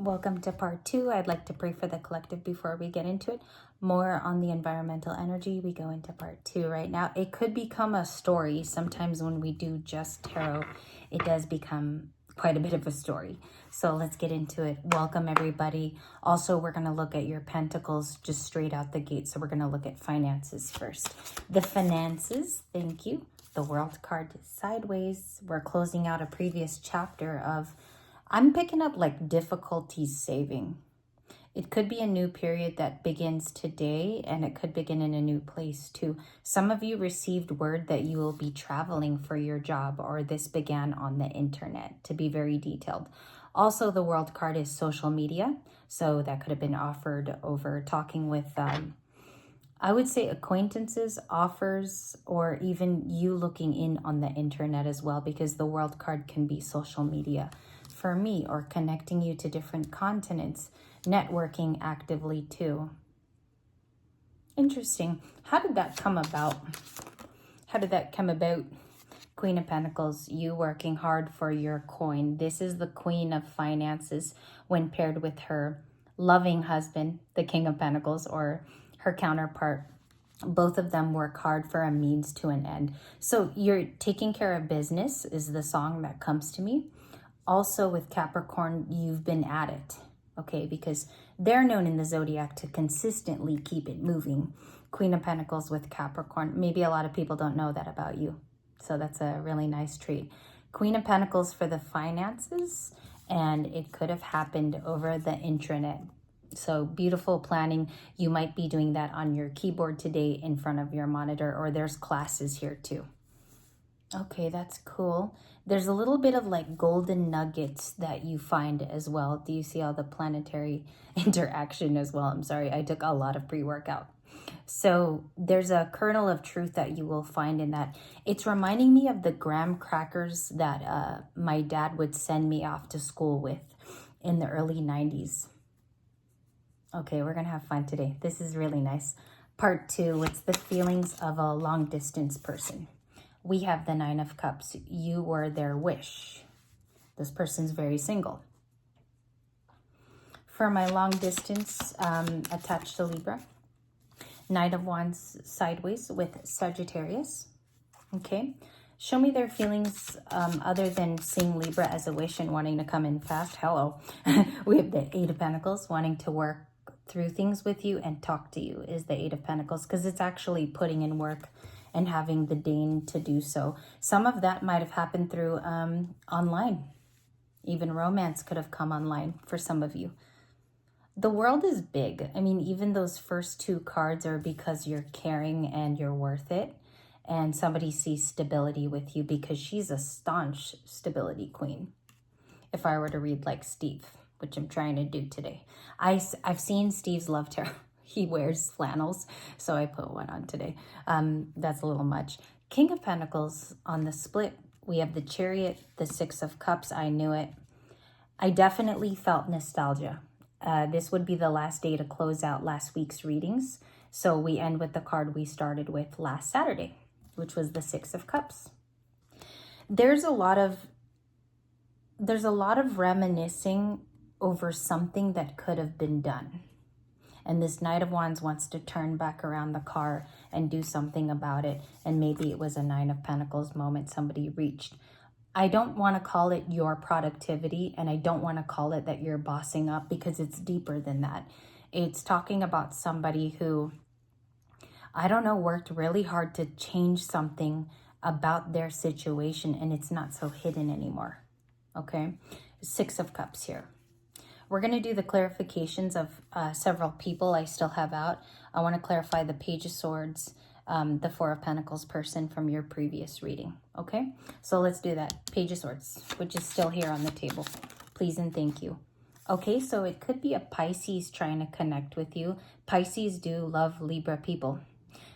Welcome to part 2. I'd like to pray for the collective before we get into it. More on the environmental energy. We go into part 2 right now. It could become a story. Sometimes when we do just tarot, it does become quite a bit of a story. So let's get into it. Welcome everybody. Also, we're going to look at your pentacles just straight out the gate. So we're going to look at finances first. The finances, thank you. The world card sideways. We're closing out a previous chapter of, I'm picking up like difficulties saving. It could be a new period that begins today, and it could begin in a new place too. Some of you received word that you will be traveling for your job, or this began on the internet, to be very detailed. Also, the world card is social media. So that could have been offered over talking with, I would say acquaintances, offers, or even you looking in on the internet as well, because the world card can be social media for me, or connecting you to different continents, networking actively too. Interesting. How did that come about? How did that come about? Queen of Pentacles, you working hard for your coin. This is the Queen of Finances when paired with her loving husband, the King of Pentacles, or her counterpart. Both of them work hard for a means to an end. So you're taking care of business is the song that comes to me. Also with Capricorn, you've been at it, okay? Because they're known in the zodiac to consistently keep it moving. Queen of Pentacles with Capricorn. Maybe a lot of people don't know that about you. So that's a really nice trait. Queen of Pentacles for the finances, and it could have happened over the intranet. So beautiful planning. You might be doing that on your keyboard today in front of your monitor, or there's classes here too. Okay, that's cool. There's a little bit of like golden nuggets that you find as well. Do you see all the planetary interaction as well? I'm sorry, I took a lot of pre-workout. So there's a kernel of truth that you will find in that. It's reminding me of the graham crackers that my dad would send me off to school with in the early 90s. Okay, we're going to have fun today. This is really nice. Part 2, it's the feelings of a long distance person. We have the 9 of Cups. You were their wish. This person's very single. For my long distance attached to Libra, Knight of Wands sideways with Sagittarius. Okay. Show me their feelings other than seeing Libra as a wish and wanting to come in fast. Hello. We have the 8 of Pentacles wanting to work through things with you and talk to you is the 8 of Pentacles, because it's actually putting in work and having the deign to do so. Some of that might have happened through online. Even romance could have come online for some of you. The world is big. I mean, even those first 2 cards are because you're caring and you're worth it. And somebody sees stability with you because she's a staunch stability queen. If I were to read like Steve, which I'm trying to do today. I've seen Steve's love tarot. He wears flannels, so I put one on today. That's a little much. King of Pentacles on the split. We have the Chariot, the 6 of Cups. I knew it. I definitely felt nostalgia. This would be the last day to close out last week's readings. So we end with the card we started with last Saturday, which was the 6 of Cups. There's a lot of reminiscing over something that could have been done. And this Knight of Wands wants to turn back around the car and do something about it. And maybe it was a 9 of Pentacles moment somebody reached. I don't want to call it your productivity, and I don't want to call it that you're bossing up, because it's deeper than that. It's talking about somebody who, I don't know, worked really hard to change something about their situation, and it's not so hidden anymore. Okay? 6 of Cups here. We're going to do the clarifications of several people I still have out. I want to clarify the Page of Swords, the 4 of Pentacles person from your previous reading. Okay, so let's do that. Page of Swords, which is still here on the table. Please and thank you. Okay, so it could be a Pisces trying to connect with you. Pisces do love Libra people.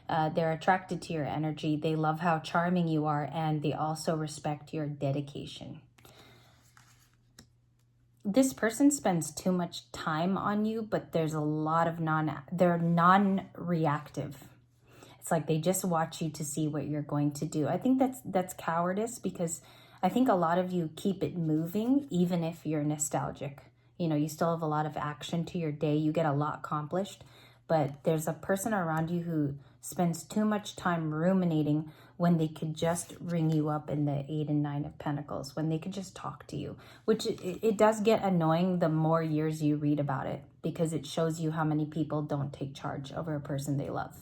They're attracted to your energy. They love how charming you are, and they also respect your dedication. This person spends too much time on you, but there's a lot of they're non-reactive. It's like they just watch you to see what you're going to do. I think that's cowardice, because I think a lot of you keep it moving even if you're nostalgic. You know, you still have a lot of action to your day. You get a lot accomplished, but there's a person around you who spends too much time ruminating when they could just ring you up in the 8 and 9 of Pentacles, when they could just talk to you, which it does get annoying the more years you read about it, because it shows you how many people don't take charge over a person they love.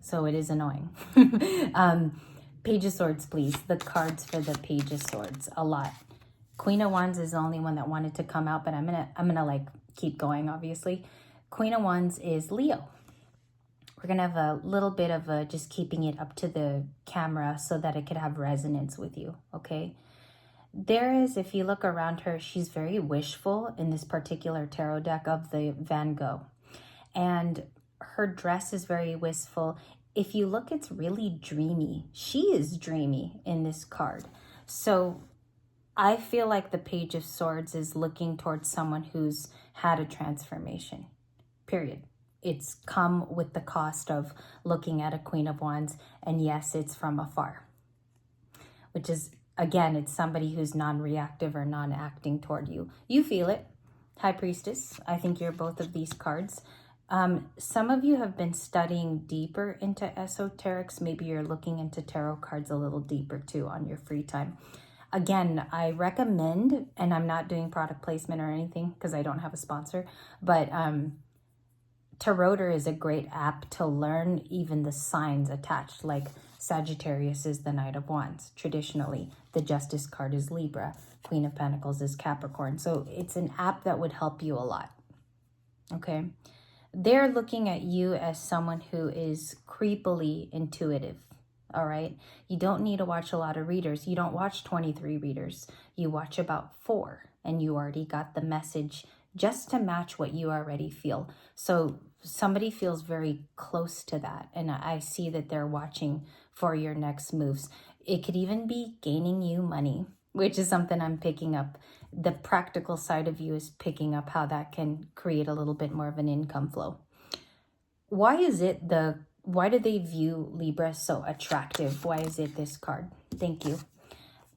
So it is annoying. Page of Swords, please. The cards for the Page of Swords, a lot. Queen of Wands is the only one that wanted to come out, but I'm gonna like keep going, obviously. Queen of Wands is Leo. We're gonna have a little bit of a just keeping it up to the camera so that it could have resonance with you, okay? There is, if you look around her, she's very wishful in this particular tarot deck of the Van Gogh. And her dress is very wistful. If you look, it's really dreamy. She is dreamy in this card. So I feel like the Page of Swords is looking towards someone who's had a transformation, period. It's come with the cost of looking at a Queen of Wands, and yes, it's from afar, which is, again, it's somebody who's non-reactive or non-acting toward you. You feel it. High Priestess, I think you're both of these cards. Some of you have been studying deeper into esoterics. Maybe you're looking into tarot cards a little deeper too on your free time. Again, I recommend, and I'm not doing product placement or anything because I don't have a sponsor, but Taroter is a great app to learn even the signs attached, like Sagittarius is the Knight of Wands. Traditionally, the Justice card is Libra. Queen of Pentacles is Capricorn. So it's an app that would help you a lot, okay? They're looking at you as someone who is creepily intuitive, all right? You don't need to watch a lot of readers. You don't watch 23 readers. You watch about 4, and you already got the message just to match what you already feel. So somebody feels very close to that, and I see that they're watching for your next moves. It could even be gaining you money, which is something I'm picking up. The practical side of you is picking up how that can create a little bit more of an income flow. Why do they view Libra so attractive? Why is it this card? Thank you.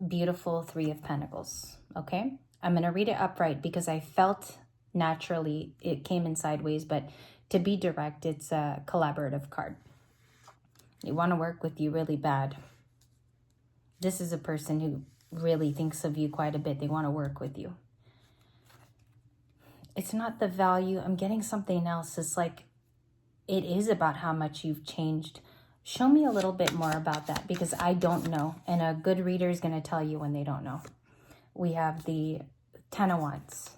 Beautiful 3 of Pentacles, okay? I'm going to read it upright because I felt naturally it came in sideways, but to be direct, it's a collaborative card. They want to work with you really bad. This is a person who really thinks of you quite a bit. They want to work with you. It's not the value. I'm getting something else. It's like, it is about how much you've changed. Show me a little bit more about that, because I don't know. And a good reader is going to tell you when they don't know. We have the 10 of Wands.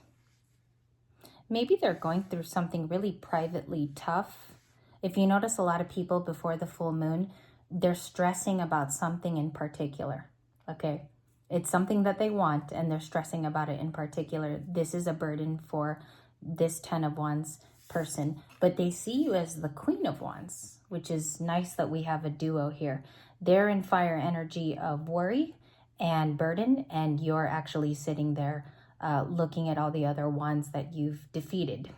Maybe they're going through something really privately tough. If you notice, a lot of people before the full moon, they're stressing about something in particular, okay? It's something that they want, and they're stressing about it in particular. This is a burden for this 10 of Wands person, but they see you as the Queen of Wands, which is nice that we have a duo here. They're in fire energy of worry and burden, and you're actually sitting there looking at all the other wands that you've defeated,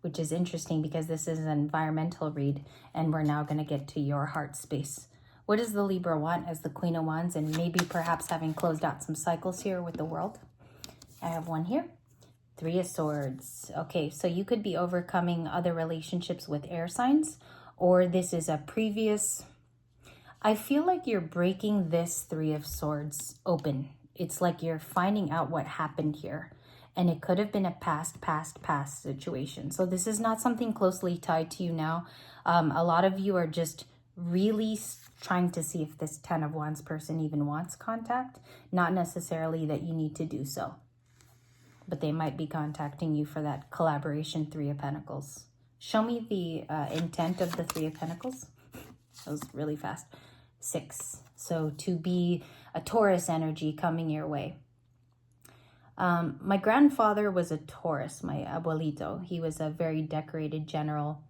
which is interesting because this is an environmental read, and we're now going to get to your heart space. What does the Libra want as the Queen of Wands, and maybe perhaps having closed out some cycles here with the world? I have one here. 3 of Swords. Okay, so you could be overcoming other relationships with air signs, or this is a previous... I feel like you're breaking this 3 of Swords open. It's like you're finding out what happened here, and it could have been a past situation. So this is not something closely tied to you now. A lot of you are just really trying to see if this 10 of Wands person even wants contact. Not necessarily that you need to do so, but they might be contacting you for that collaboration 3 of Pentacles. Show me the intent of the 3 of Pentacles. That was really fast. 6. So to be a Taurus energy coming your way. My grandfather was a Taurus, my abuelito. He was a very decorated general,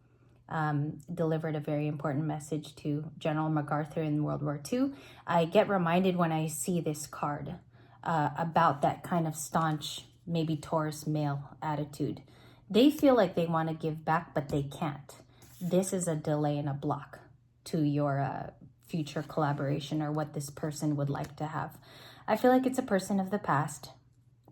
delivered a very important message to General MacArthur in World War II. I get reminded when I see this card about that kind of staunch, maybe Taurus male attitude. They feel like they want to give back, but they can't. This is a delay and a block to your future collaboration or what this person would like to have. I feel like it's a person of the past,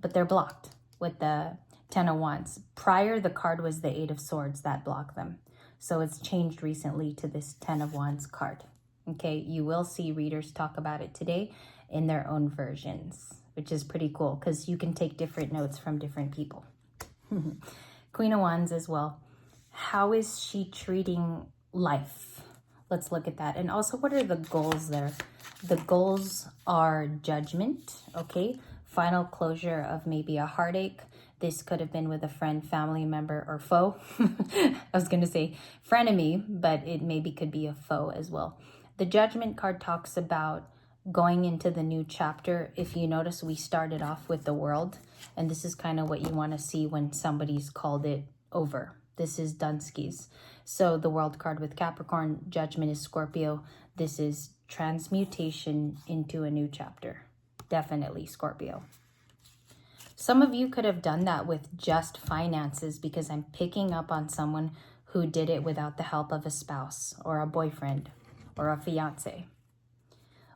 but they're blocked with the Ten of Wands. Prior, the card was the Eight of Swords that blocked them. So it's changed recently to this Ten of Wands card. Okay, you will see readers talk about it today in their own versions, which is pretty cool because you can take different notes from different people. Queen of Wands as well. How is she treating life? Let's look at that. And also, what are the goals there? The goals are judgment, okay? Final closure of maybe a heartache. This could have been with a friend, family member, or foe. I was going to say frenemy, but it maybe could be a foe as well. The Judgment card talks about going into the new chapter. If you notice, we started off with the World, and this is kind of what you want to see when somebody's called it over. This is Dunskies. So the World card with Capricorn, Judgment is Scorpio. This is transmutation into a new chapter. Definitely Scorpio. Some of you could have done that with just finances, because I'm picking up on someone who did it without the help of a spouse or a boyfriend or a fiance.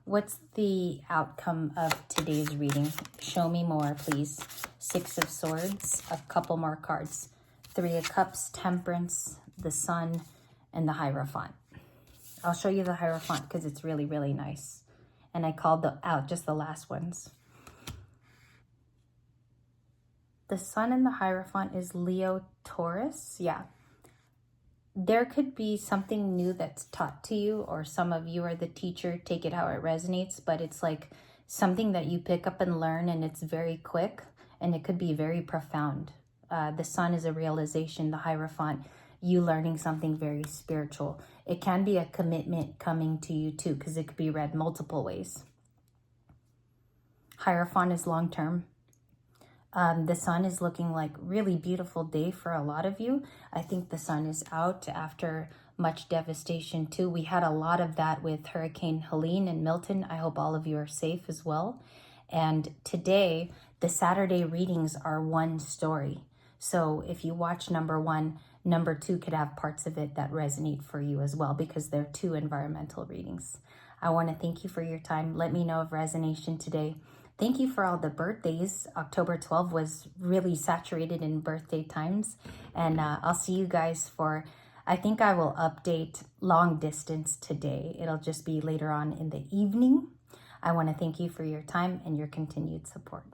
What's the outcome of today's reading? Show me more, please. Six of Swords, a couple more cards. Three of Cups, Temperance, the Sun, and the Hierophant. I'll show you the Hierophant because it's really, really nice. And I called out just the last ones. The Sun and the Hierophant is Leo, Taurus. Yeah. There could be something new that's taught to you, or some of you are the teacher, take it how it resonates, but it's like something that you pick up and learn, and it's very quick, and it could be very profound. The Sun is a realization, the Hierophant, you learning something very spiritual. It can be a commitment coming to you too, because it could be read multiple ways. Hierophant is long-term. The sun is looking like really beautiful day for a lot of you. I think the sun is out after much devastation too. We had a lot of that with Hurricane Helene and Milton. I hope all of you are safe as well. And today, the Saturday readings are one story. So if you watch number one, number two could have parts of it that resonate for you as well, because they're two environmental readings. I want to thank you for your time. Let me know of resonation today. Thank you for all the birthdays. October 12th was really saturated in birthday times. And I'll see you guys for, I think I will update long distance today. It'll just be later on in the evening. I want to thank you for your time and your continued support.